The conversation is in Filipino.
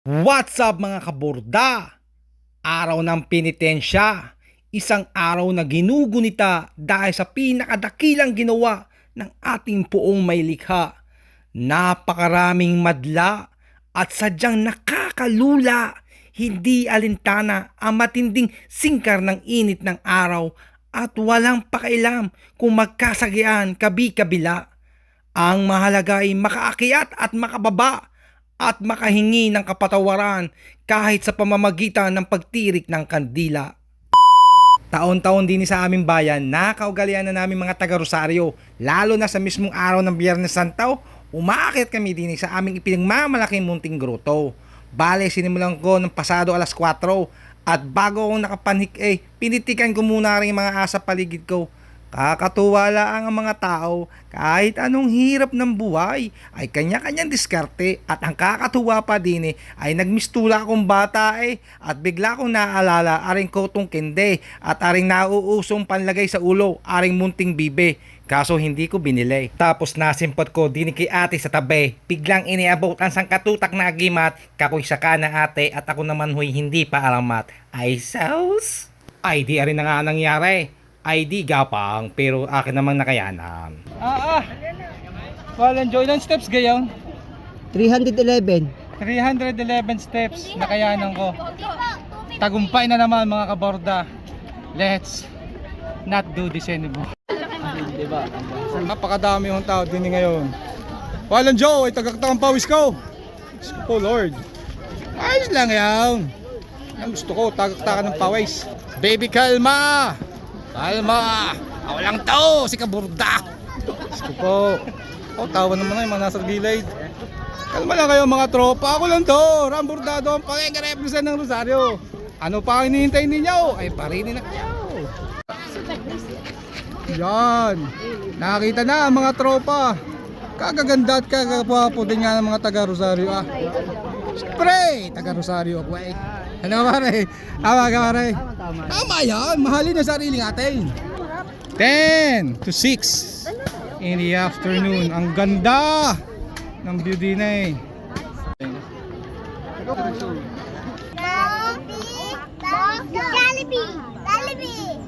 What's up mga kaborda? Araw ng penitensya, isang araw na ginugunita dahil sa pinakadakilang ginawa ng ating poong may likha. Napakaraming madla at sadyang nakakalula, hindi alintana ang matinding singkar ng init ng araw at walang pakailam kung magkasagian kabi-kabila. Ang mahalaga ay makaakyat at makababa at makahingi ng kapatawaran kahit sa pamamagitan ng pagtirik ng kandila. Taon-taon din sa aming bayan, nakaugalian na namin mga taga-Rosario, lalo na sa mismong araw ng Biyernes Santo, umaakit kami din sa aming ipinagmamalaking munting gruto. Bale, sinimulan ko ng pasado alas 4 at bago akong nakapanhik pinitikan ko muna rin yung mga asa paligid ko. Kakatuwa lang ang mga tao, kahit anong hirap ng buhay ay kanya-kanyang diskarte at ang kakatuwa pa din ay nagmistula akong bata at bigla kong naalala aring kotong kende at aring nauusong panlagay sa ulo aring munting bibe. Kaso hindi ko binili. Tapos nasimpot ko din kay ate sa tabi. Biglang iniabot ang sangkatutak na agimat. Kakoy sa kana ate at ako naman huy hindi pa alamat. Ay sauce? Ay di rin na nga nangyari. ID gapang pero akin namang nakayanan. Walang joy. Ilang steps gayon? 311. 311 steps nakayanan ko. Tagumpay na naman mga kaborda. Let's not do this anymore. Diba? Napakadami yung tao din ngayon. Walang joy. Ay tagaktakang pawis ko. Diyos ko po Lord. Ayos lang yan. Ang gusto ko tagaktakan ng pawis. Baby kalma. Kalma! Ako lang to, si Kaburda! Gusto po. Tawa naman na yung mga nasa gilid. Kalma lang kayo mga tropa. Ako lang to, Ramburdado ang pag-represent ng Rosario. Ano pa ang hinihintay ninyo? Ay parinin na kayo. Yan. Nakakita na ang mga tropa. Kagaganda at kagapapo din nga ng mga taga Rosario. Siyempre, taga Rosario ako Ano pare? Tama ka pare? Tama yan, mahalin ang sarili natin. 10 to 6 in the afternoon. Ang ganda ng view din Jollibee! Jollibee!